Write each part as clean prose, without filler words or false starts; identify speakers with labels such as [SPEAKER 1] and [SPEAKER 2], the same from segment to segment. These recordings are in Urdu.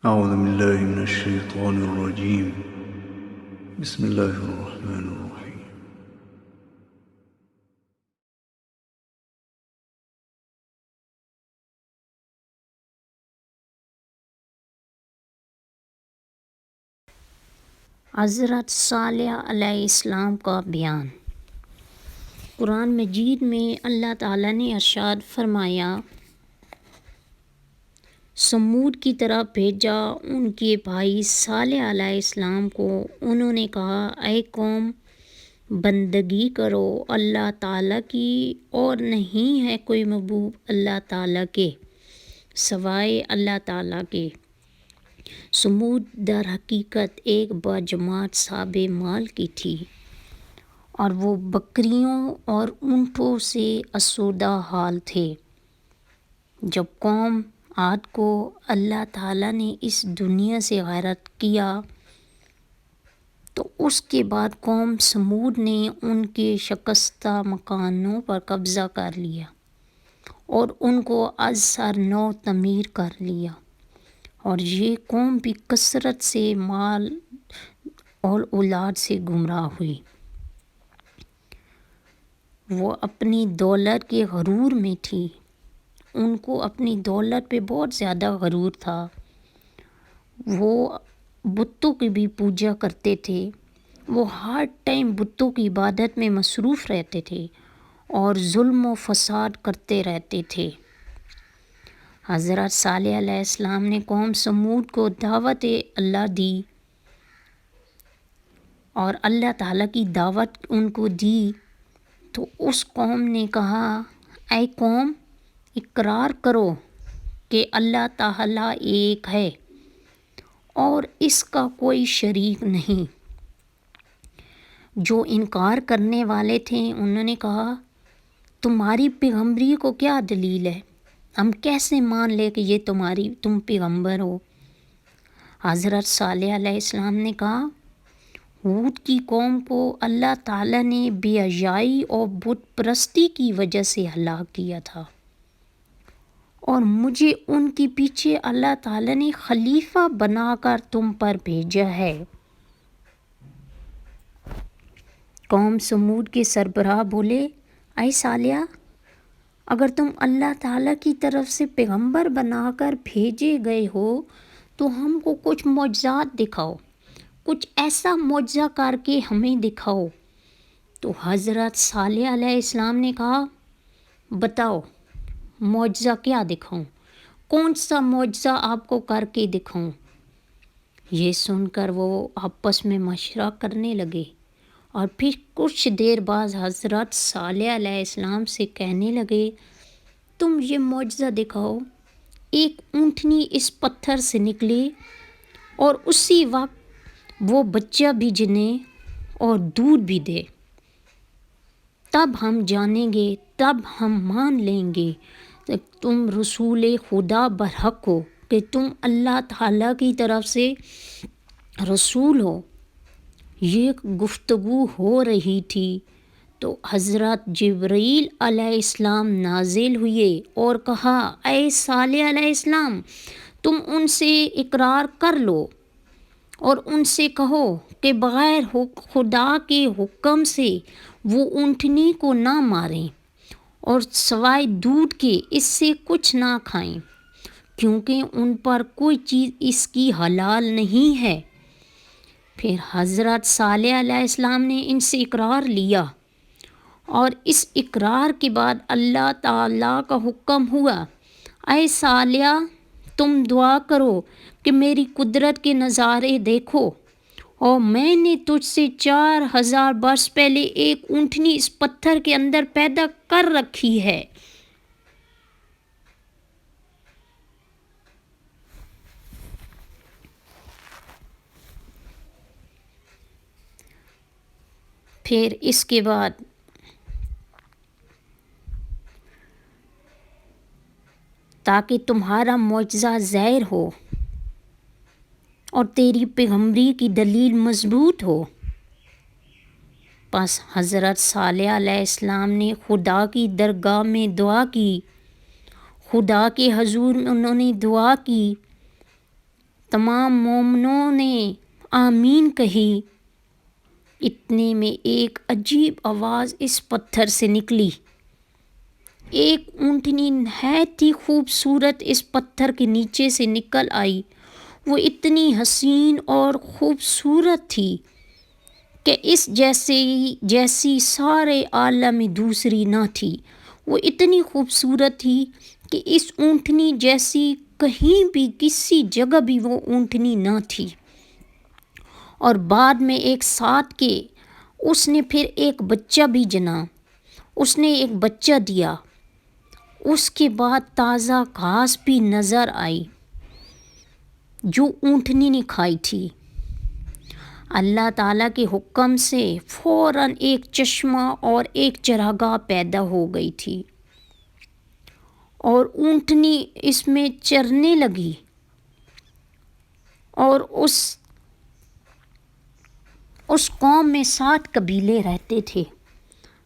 [SPEAKER 1] أعوذ بالله من الشيطان الرجيم. بسم الله الرحمن الرحيم.
[SPEAKER 2] حضرت صالح علیہ السلام کا بیان۔ قرآن مجید میں اللہ تعالیٰ نے ارشاد فرمایا، سمود کی طرف بھیجا ان کے بھائی صالح علیہ السلام کو۔ انہوں نے کہا، اے قوم، بندگی کرو اللہ تعالیٰ کی، اور نہیں ہے کوئی محبوب اللہ تعالیٰ کے سوائے اللہ تعالیٰ کے۔ سمود در حقیقت ایک باجماعت صاحب مال کی تھی، اور وہ بکریوں اور اونٹوں سے آسودہ حال تھے۔ جب قوم عاد کو اللہ تعالیٰ نے اس دنیا سے غارت کیا تو اس کے بعد قوم سمود نے ان کے شکستہ مکانوں پر قبضہ کر لیا اور ان کو از سر نو تعمیر کر لیا، اور یہ قوم بھی کثرت سے مال اور اولاد سے گمراہ ہوئی۔ وہ اپنی دولت کے غرور میں تھی، ان کو اپنی دولت پہ بہت زیادہ غرور تھا۔ وہ بتوں کی بھی پوجا کرتے تھے، وہ ہر ٹائم بتوں کی عبادت میں مصروف رہتے تھے اور ظلم و فساد کرتے رہتے تھے۔ حضرت صالح علیہ السلام نے قوم سمود کو دعوت اللہ دی، اور اللہ تعالیٰ کی دعوت ان کو دی تو اس قوم نے کہا، اے قوم، اقرار کرو کہ اللہ تعالیٰ ایک ہے اور اس کا کوئی شریک نہیں۔ جو انکار کرنے والے تھے انہوں نے کہا، تمہاری پیغمبری کو کیا دلیل ہے؟ ہم کیسے مان لیں کہ یہ تم پیغمبر ہو؟ حضرت صالح علیہ السلام نے کہا، ہود کی قوم کو اللہ تعالیٰ نے بے حیائی اور بت پرستی کی وجہ سے ہلاک کیا تھا، اور مجھے ان کے پیچھے اللہ تعالیٰ نے خلیفہ بنا کر تم پر بھیجا ہے۔ قوم سمود کے سربراہ بولے، اے صالح، اگر تم اللہ تعالیٰ کی طرف سے پیغمبر بنا کر بھیجے گئے ہو تو ہم کو کچھ معجزات دکھاؤ، کچھ ایسا معجزہ کر کے ہمیں دکھاؤ۔ تو حضرت صالح علیہ السلام نے کہا، بتاؤ معجزہ کیا دکھاؤں، کون سا معجزہ آپ کو کر کے دکھاؤں؟ یہ سن کر وہ آپس میں مشورہ کرنے لگے، اور پھر کچھ دیر بعد حضرت صالح علیہ السلام سے کہنے لگے، تم یہ معجزہ دکھاؤ، ایک اونٹنی اس پتھر سے نکلے اور اسی وقت وہ بچہ بھی جنے اور دودھ بھی دے، تب ہم جانیں گے، تب ہم مان لیں گے کہ تم رسول خدا برحق ہو، کہ تم اللہ تعالیٰ کی طرف سے رسول ہو۔ یہ گفتگو ہو رہی تھی تو حضرت جبرائیل علیہ السلام نازل ہوئے اور کہا، اے صالح علیہ السلام، تم ان سے اقرار کر لو اور ان سے کہو کہ بغیر خدا کے حکم سے وہ اونٹنی کو نہ ماریں اور سوائے دودھ کے اس سے کچھ نہ کھائیں، کیونکہ ان پر کوئی چیز اس کی حلال نہیں ہے۔ پھر حضرت صالح علیہ السلام نے ان سے اقرار لیا، اور اس اقرار کے بعد اللہ تعالیٰ کا حکم ہوا، اے صالح، تم دعا کرو کہ میری قدرت کے نظارے دیکھو، اور میں نے تجھ سے 4000 برس پہلے ایک اونٹنی اس پتھر کے اندر پیدا کر رکھی ہے۔ پھر اس کے بعد تاکہ تمہارا معجزہ ظاہر ہو اور تیری پیغمبری کی دلیل مضبوط ہو۔ پس حضرت صالح علیہ السلام نے خدا کی درگاہ میں دعا کی، خدا کے حضور میں انہوں نے دعا کی تمام مومنوں نے آمین کہی۔ اتنے میں ایک عجیب آواز اس پتھر سے نکلی۔ ایک اونٹنی نہایت ہی خوبصورت اس پتھر کے نیچے سے نکل آئی۔ وہ اتنی حسین اور خوبصورت تھی کہ اس جیسی سارے عالم میں دوسری نہ تھی۔ وہ اتنی خوبصورت تھی کہ اس اونٹنی جیسی کہیں بھی کسی جگہ بھی وہ اونٹنی نہ تھی۔ اور بعد میں ایک ساتھ کے اس نے پھر ایک بچہ بھی جنا، اس نے ایک بچہ دیا۔ اس کے بعد تازہ گھاس بھی نظر آئی جو اونٹنی نے کھائی تھی۔ اللہ تعالیٰ کے حکم سے فوراً ایک چشمہ اور ایک چراگاہ پیدا ہو گئی تھی اور اونٹنی اس میں چرنے لگی۔ اور اس قوم میں 7 قبیلے رہتے تھے۔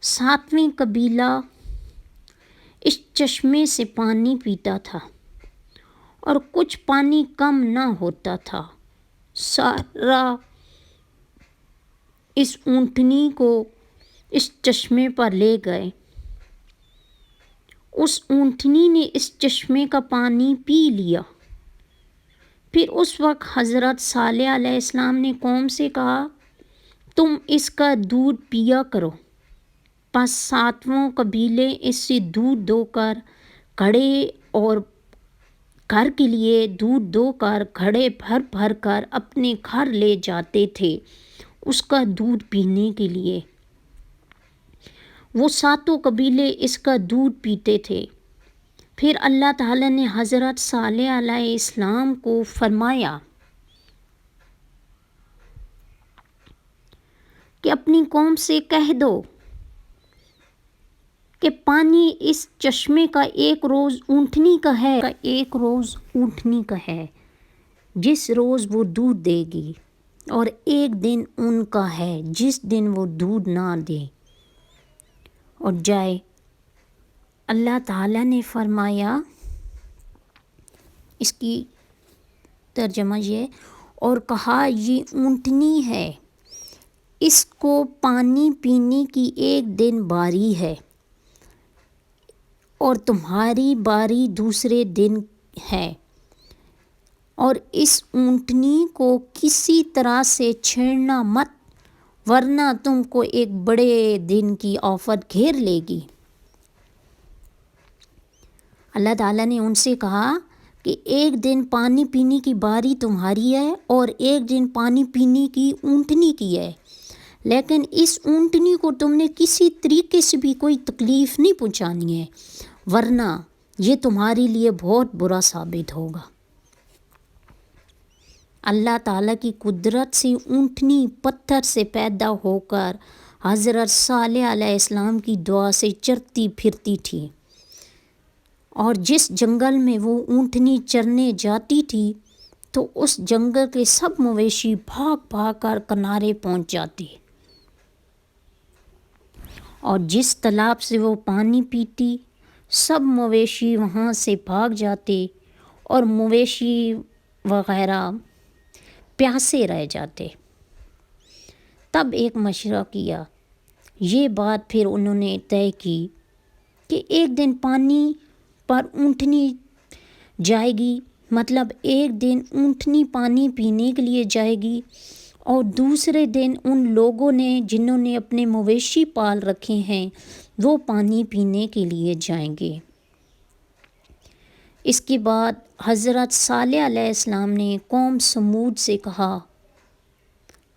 [SPEAKER 2] 7ویں قبیلہ اس چشمے سے پانی پیتا تھا اور کچھ پانی کم نہ ہوتا تھا۔ سارا اس اونٹنی کو اس چشمے پر لے گئے۔ اس اونٹنی نے اس چشمے کا پانی پی لیا۔ پھر اس وقت حضرت صالح علیہ السلام نے قوم سے کہا، تم اس کا دودھ پیا کرو۔ پس 7 قبیلے اس سے دودھ دو کر گھڑے اور گھر کے لیے دودھ دو کر گھڑے بھر بھر کر اپنے گھر لے جاتے تھے اس کا دودھ پینے کے لیے۔ وہ 7 قبیلے اس کا دودھ پیتے تھے۔ پھر اللہ تعالیٰ نے حضرت صالح علیہ السلام کو فرمایا کہ اپنی قوم سے کہہ دو کہ پانی اس چشمے کا ایک روز اونٹنی کا ہے، ایک روز اونٹنی کا ہے جس روز وہ دودھ دے گی، اور ایک دن ان کا ہے جس دن وہ دودھ نہ دے اور جائے۔ اللہ تعالیٰ نے فرمایا، اس کی ترجمہ یہ، اور کہا یہ اونٹنی ہے، اس کو پانی پینے کی ایک دن باری ہے اور تمہاری باری دوسرے دن ہے، اور اس اونٹنی کو کسی طرح سے چھیڑنا مت ورنہ تم کو ایک بڑے دن کی آفت گھیر لے گی۔ اللہ تعالیٰ نے ان سے کہا کہ ایک دن پانی پینے کی باری تمہاری ہے اور ایک دن پانی پینے کی اونٹنی کی ہے، لیکن اس اونٹنی کو تم نے کسی طریقے سے بھی کوئی تکلیف نہیں پہنچانی ہے ورنہ یہ تمہارے لیے بہت برا ثابت ہوگا۔ اللہ تعالیٰ کی قدرت سے اونٹنی پتھر سے پیدا ہو کر حضرت صالح علیہ السلام کی دعا سے چرتی پھرتی تھی، اور جس جنگل میں وہ اونٹنی چرنے جاتی تھی تو اس جنگل کے سب مویشی بھاگ بھاگ کر کنارے پہنچ جاتے، اور جس تالاب سے وہ پانی پیتی سب مویشی وہاں سے بھاگ جاتے اور مویشی وغیرہ پیاسے رہ جاتے۔ تب ایک مشورہ کیا، یہ بات پھر انہوں نے طے کی کہ ایک دن پانی پر اونٹنی جائے گی، مطلب ایک دن اونٹنی پانی پینے کے لیے جائے گی اور دوسرے دن ان لوگوں نے جنہوں نے اپنے مویشی پال رکھے ہیں وہ پانی پینے کے لیے جائیں گے۔ اس کے بعد حضرت صالح علیہ السلام نے قوم سمود سے کہا،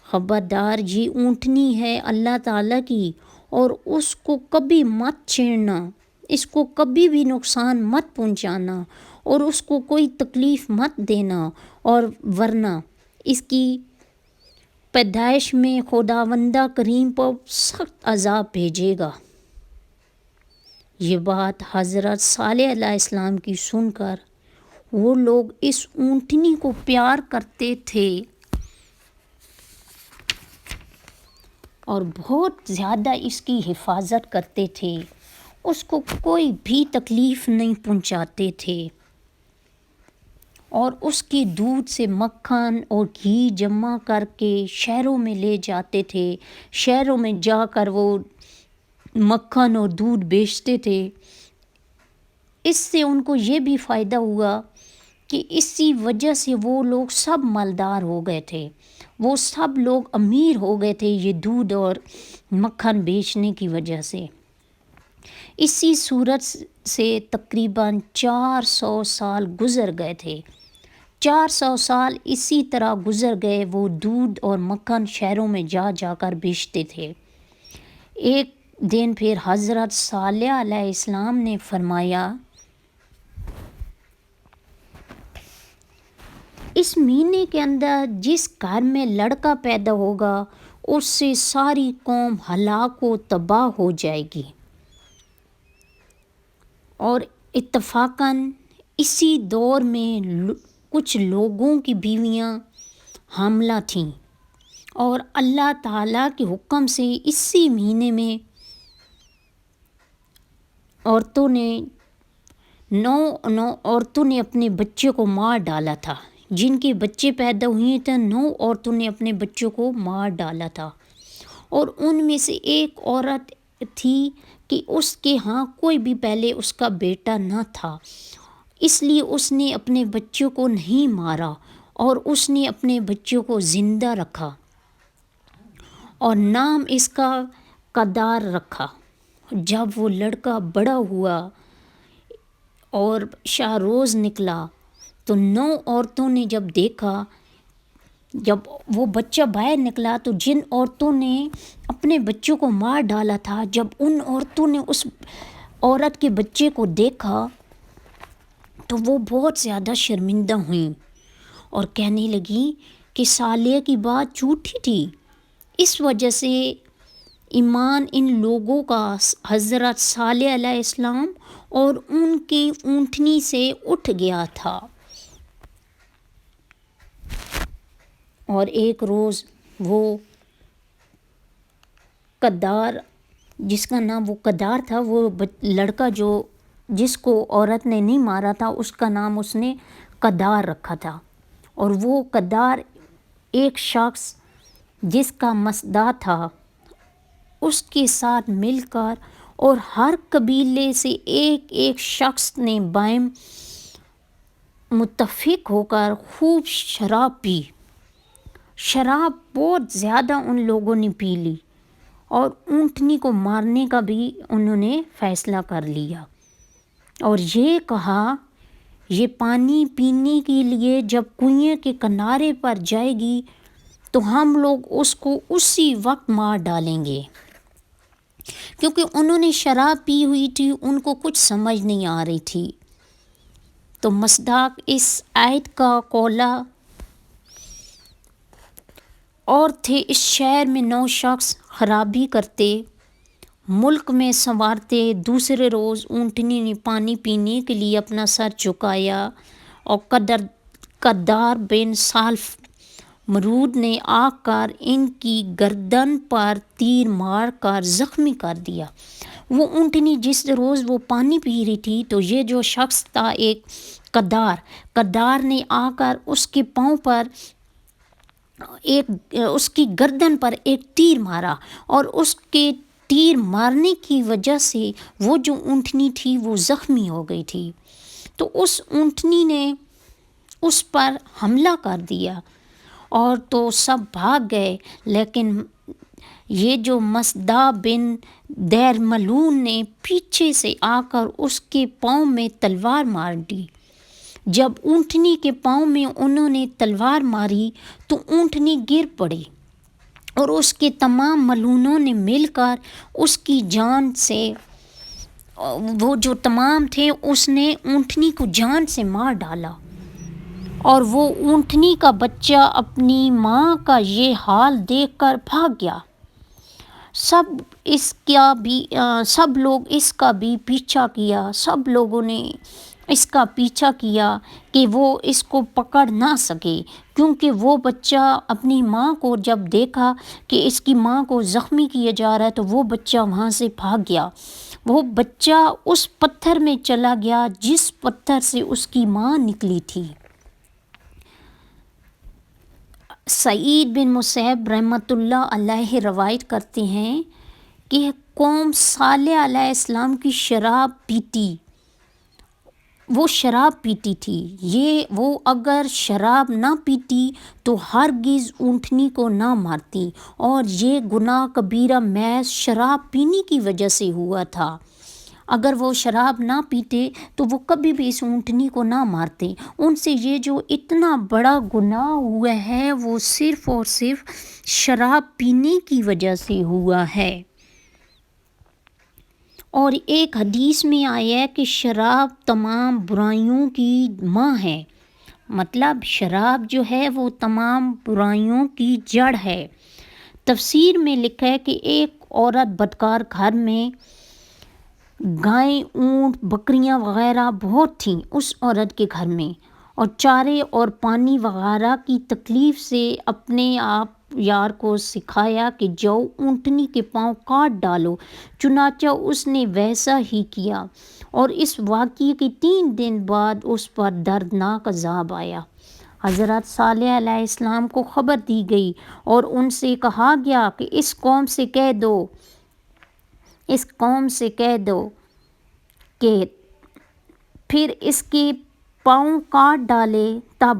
[SPEAKER 2] خبردار یہ اونٹنی ہے اللہ تعالیٰ کی اور اس کو کبھی مت چھیڑنا، اس کو کبھی بھی نقصان مت پہنچانا اور اس کو کوئی تکلیف مت دینا، اور ورنہ اس کی پیدائش میں خداوندہ کریم پر سخت عذاب بھیجے گا۔ یہ بات حضرت صالح علیہ السلام کی سن کر وہ لوگ اس اونٹنی کو پیار کرتے تھے اور بہت زیادہ اس کی حفاظت کرتے تھے، اس کو کوئی بھی تکلیف نہیں پہنچاتے تھے، اور اس کے دودھ سے مکھن اور گھی جمع کر کے شہروں میں لے جاتے تھے، شہروں میں جا کر وہ مکھن اور دودھ بیچتے تھے۔ اس سے ان کو یہ بھی فائدہ ہوا کہ اسی وجہ سے وہ لوگ سب مالدار ہو گئے تھے، وہ سب لوگ امیر ہو گئے تھے یہ دودھ اور مکھن بیچنے کی وجہ سے۔ اسی صورت سے تقریباً 400 سال گزر گئے تھے، 400 سال اسی طرح گزر گئے، وہ دودھ اور مکھن شہروں میں جا جا کر بیچتے تھے۔ ایک دن پھر حضرت صالح علیہ السلام نے فرمایا، اس مہینے کے اندر جس گھر میں لڑکا پیدا ہوگا اس سے ساری قوم ہلاک و تباہ ہو جائے گی۔ اور اتفاقاً اسی دور میں کچھ لوگوں کی بیویاں حاملہ تھیں، اور اللہ تعالیٰ کے حکم سے اسی مہینے میں نو عورتوں نے اپنے بچے کو مار ڈالا تھا، جن کے بچے پیدا ہوئے تھے 9 عورتوں نے اپنے بچوں کو مار ڈالا تھا، اور ان میں سے ایک عورت تھی کہ اس کے ہاں کوئی بھی پہلے اس کا بیٹا نہ تھا، اس لیے اس نے اپنے بچوں کو نہیں مارا اور اس نے اپنے بچوں کو زندہ رکھا اور نام اس کا قدار رکھا۔ جب وہ لڑکا بڑا ہوا اور شاہ روز نکلا تو 9 عورتوں نے جب دیکھا، جب وہ بچہ باہر نکلا تو جن عورتوں نے اپنے بچوں کو مار ڈالا تھا، جب ان عورتوں نے اس عورت کے بچے کو دیکھا تو وہ بہت زیادہ شرمندہ ہوئیں اور کہنے لگیں کہ صالح کی بات جھوٹی تھی۔ اس وجہ سے ایمان ان لوگوں کا حضرت صالح علیہ السلام اور ان کی اونٹنی سے اٹھ گیا تھا۔ اور ایک روز وہ قدار، جس کا نام وہ قدار تھا، وہ لڑکا جس کو عورت نے نہیں مارا تھا اس کا نام اس نے قدار رکھا تھا، اور وہ قدار ایک شخص جس کا مصداق تھا اس کے ساتھ مل کر اور ہر قبیلے سے ایک شخص نے باہم متفق ہو کر خوب شراب پی، شراب بہت زیادہ ان لوگوں نے پی لی، اور اونٹنی کو مارنے کا بھی انہوں نے فیصلہ کر لیا، اور یہ کہا یہ پانی پینے کے لیے جب کنویں کے کنارے پر جائے گی تو ہم لوگ اس کو اسی وقت مار ڈالیں گے، کیونکہ انہوں نے شراب پی ہوئی تھی، ان کو کچھ سمجھ نہیں آ رہی تھی۔ تو مصداق اس آیت کا قولہ اور تھے، اس شہر میں 9 شخص خرابی کرتے، ملک میں سنوارتے، دوسرے روز اونٹنی نے پانی پینے کے لیے اپنا سر جھکایا اور قدار بن سالف مرود نے آ کر ان کی گردن پر تیر مار کر زخمی کر دیا۔ وہ اونٹنی جس روز وہ پانی پی رہی تھی تو یہ جو شخص تھا ایک قدار نے آ کر اس کے پاؤں پر اس کی گردن پر ایک تیر مارا، اور اس کے تیر مارنے کی وجہ سے وہ جو اونٹنی تھی وہ زخمی ہو گئی تھی۔ تو اس اونٹنی نے اس پر حملہ کر دیا اور تو سب بھاگ گئے، لیکن یہ جو مصداق بن دیر ملون نے پیچھے سے آ کر اس کے پاؤں میں تلوار مار دی۔ جب اونٹنی کے پاؤں میں انہوں نے تلوار ماری تو اونٹنی گر پڑی، اور اس کے تمام ملونوں نے مل کر اس کی جان سے، وہ جو تمام تھے، اس نے اونٹنی کو جان سے مار ڈالا، اور وہ اونٹنی کا بچہ اپنی ماں کا یہ حال دیکھ کر بھاگ گیا۔ سب لوگ اس کا بھی پیچھا کیا، سب لوگوں نے اس کا پیچھا کیا کہ وہ اس کو پکڑ نہ سکے، کیونکہ وہ بچہ اپنی ماں کو جب دیکھا کہ اس کی ماں کو زخمی کیا جا رہا ہے تو وہ بچہ وہاں سے بھاگ گیا۔ وہ بچہ اس پتھر میں چلا گیا جس پتھر سے اس کی ماں نکلی تھی۔ سعید بن مسیب رحمۃ اللہ علیہ روایت کرتے ہیں کہ قوم صالح علیہ السلام کی وہ شراب پیتی تھی، وہ اگر شراب نہ پیتی تو ہرگز اونٹنی کو نہ مارتی، اور یہ گناہ کبیرہ محض شراب پینے کی وجہ سے ہوا تھا۔ اگر وہ شراب نہ پیتے تو وہ کبھی بھی اس اونٹنی کو نہ مارتے۔ ان سے یہ جو اتنا بڑا گناہ ہوا ہے وہ صرف اور صرف شراب پینے کی وجہ سے ہوا ہے۔ اور ایک حدیث میں آیا ہے کہ شراب تمام برائیوں کی ماں ہے، مطلب شراب جو ہے وہ تمام برائیوں کی جڑ ہے۔ تفسیر میں لکھا ہے کہ ایک عورت بدکار گھر میں گائیں، اونٹ، بکریاں وغیرہ بہت تھیں اس عورت کے گھر میں، اور چارے اور پانی وغیرہ کی تکلیف سے اپنے آپ یار کو سکھایا کہ جاؤ اونٹنی کے پاؤں کاٹ ڈالو۔ چنانچہ اس نے ویسا ہی کیا، اور اس واقعے کے 3 دن بعد اس پر دردناک عذاب آیا۔ حضرت صالح علیہ السلام کو خبر دی گئی اور ان سے کہا گیا کہ اس قوم سے کہہ دو کہ پھر اس کے پاؤں کاٹ ڈالے تب،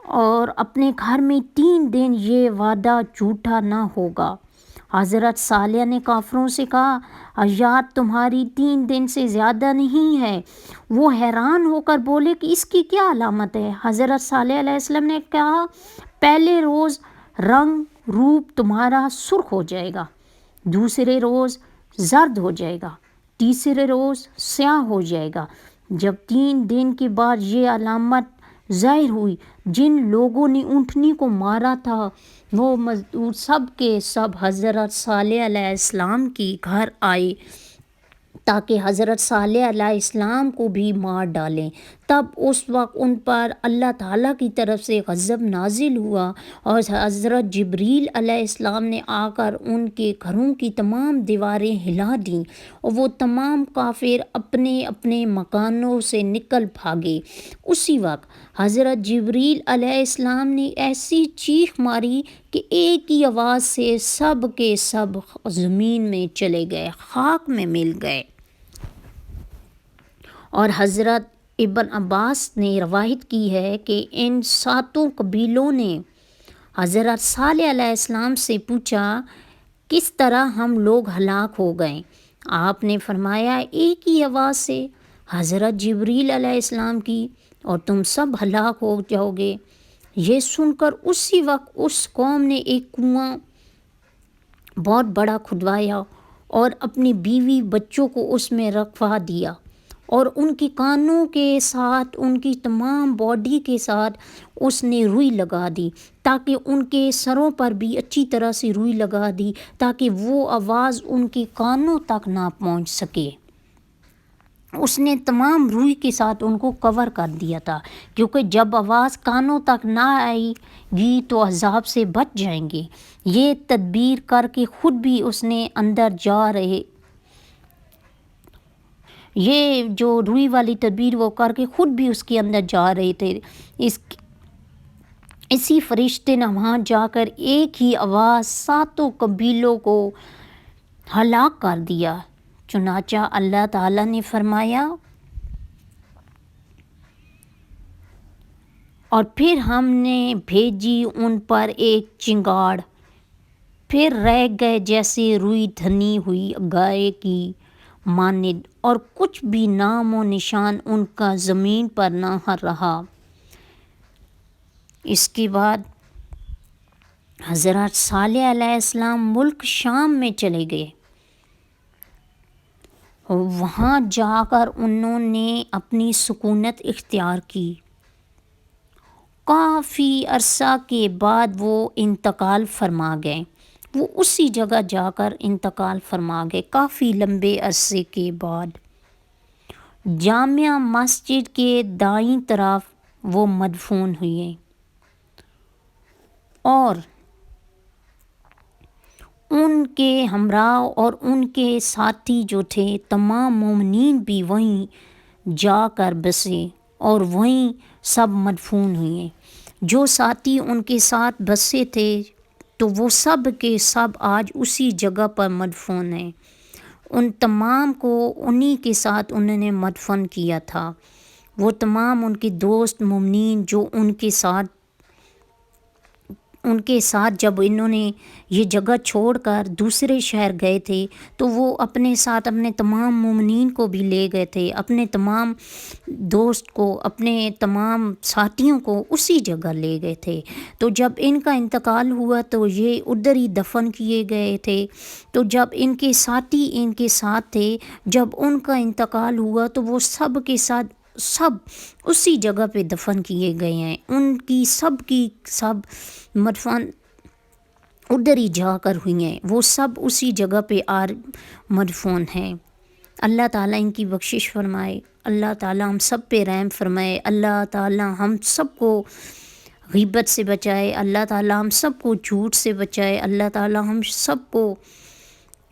[SPEAKER 2] اور اپنے گھر میں 3 دن یہ وعدہ جھوٹا نہ ہوگا۔ حضرت صالح نے کافروں سے کہا حیات تمہاری 3 دن سے زیادہ نہیں ہے۔ وہ حیران ہو کر بولے کہ اس کی کیا علامت ہے؟ حضرت صالح علیہ السلام نے کہا پہلے روز رنگ روپ تمہارا سرخ ہو جائے گا، دوسرے روز زرد ہو جائے گا، تیسرے روز سیاہ ہو جائے گا۔ جب 3 دن کے بعد یہ علامت ظاہر ہوئی، جن لوگوں نے اونٹنی کو مارا تھا وہ مزدور سب کے سب حضرت صالح علیہ السلام کے گھر آئے تاکہ حضرت صالح علیہ السلام کو بھی مار ڈالیں۔ تب اس وقت ان پر اللہ تعالیٰ کی طرف سے غضب نازل ہوا، اور حضرت جبریل علیہ السلام نے آ کر ان کے گھروں کی تمام دیواریں ہلا دیں، اور وہ تمام کافر اپنے اپنے مکانوں سے نکل بھاگے۔ اسی وقت حضرت جبریل علیہ السلام نے ایسی چیخ ماری کہ ایک ہی آواز سے سب کے سب زمین میں چلے گئے، خاک میں مل گئے۔ اور حضرت ابن عباس نے روایت کی ہے کہ ان 7 قبیلوں نے حضرت صالح علیہ السلام سے پوچھا کس طرح ہم لوگ ہلاک ہو گئے؟ آپ نے فرمایا ایک ہی آواز سے، حضرت جبریل علیہ السلام کی، اور تم سب ہلاک ہو جاؤ گے۔ یہ سن کر اسی وقت اس قوم نے ایک کنواں بہت بڑا کھدوایا اور اپنی بیوی بچوں کو اس میں رکھوا دیا، اور ان کے کانوں کے ساتھ ان کی تمام باڈی کے ساتھ اس نے روئی لگا دی، تاکہ ان کے سروں پر بھی اچھی طرح سے روئی لگا دی تاکہ وہ آواز ان کے کانوں تک نہ پہنچ سکے۔ اس نے تمام روئی کے ساتھ ان کو کور کر دیا تھا، کیونکہ جب آواز کانوں تک نہ آئے گی تو عذاب سے بچ جائیں گے۔ یہ تدبیر کر کے خود بھی اس نے یہ جو روئی والی تدبیر وہ کر کے خود بھی اس کے اندر جا رہے تھے۔ اسی فرشتے نے وہاں جا کر ایک ہی آواز 7 قبیلوں کو ہلاک کر دیا۔ چنانچہ اللہ تعالیٰ نے فرمایا اور پھر ہم نے بھیجی ان پر ایک چنگاڑ، پھر رہ گئے جیسے روئی دھنی ہوئی گائے کی مانند، اور کچھ بھی نام و نشان ان کا زمین پر نہ رہا۔ اس کے بعد حضرت صالح علیہ السلام ملک شام میں چلے گئے، وہاں جا کر انہوں نے اپنی سکونت اختیار کی۔ کافی عرصہ کے بعد وہ انتقال فرما گئے، وہ اسی جگہ جا کر انتقال فرما گئے کافی لمبے عرصے کے بعد۔ جامع مسجد کے دائیں طرف وہ مدفون ہوئے، اور ان کے ہمراہ اور ان کے ساتھی جو تھے تمام مومنین بھی وہیں جا کر بسے اور وہیں سب مدفون ہوئے۔ جو ساتھی ان کے ساتھ بسے تھے تو وہ سب کے سب آج اسی جگہ پر مدفون ہیں۔ ان تمام کو انہی کے ساتھ انہوں نے مدفن کیا تھا۔ وہ تمام ان کے دوست مومنین جو ان کے ساتھ جب انہوں نے یہ جگہ چھوڑ کر دوسرے شہر گئے تھے تو وہ اپنے ساتھ اپنے تمام مومنین کو بھی لے گئے تھے، اپنے تمام دوست کو، اپنے تمام ساتھیوں کو اسی جگہ لے گئے تھے۔ تو جب ان کا انتقال ہوا تو یہ ادھر ہی دفن کیے گئے تھے۔ تو جب ان کے ساتھی ان کے ساتھ تھے، جب ان کا انتقال ہوا تو وہ سب کے ساتھ سب اسی جگہ پہ دفن کیے گئے ہیں۔ ان کی سب مدفن ادھر ہی جا کر ہوئی ہیں، وہ سب اسی جگہ پہ مدفون ہیں۔ اللہ تعالیٰ ان کی بخشش فرمائے، اللہ تعالیٰ ہم سب پہ رحم فرمائے، اللہ تعالیٰ ہم سب کو غیبت سے بچائے، اللہ تعالیٰ ہم سب کو جھوٹ سے بچائے، اللہ تعالیٰ ہم سب کو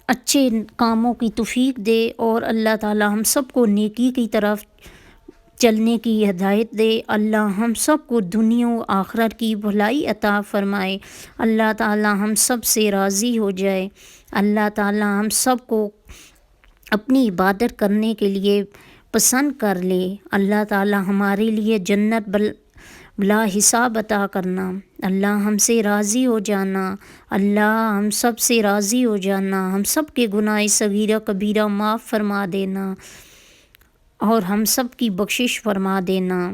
[SPEAKER 2] اچھے کاموں کی توفیق دے، اور اللہ تعالیٰ ہم سب کو نیکی کی طرف چلنے کی ہدایت دے۔ اللہ ہم سب کو دنیا و آخرت کی بھلائی عطا فرمائے، اللہ تعالیٰ ہم سب سے راضی ہو جائے، اللہ تعالیٰ ہم سب کو اپنی عبادت کرنے کے لیے پسند کر لے، اللہ تعالیٰ ہمارے لیے جنت بلا حساب عطا کرنا، اللہ ہم سے راضی ہو جانا، اللہ ہم سب سے راضی ہو جانا، ہم سب کے گناہ صغیرہ کبیرہ معاف فرما دینا اور ہم سب کی بخشش فرما دینا۔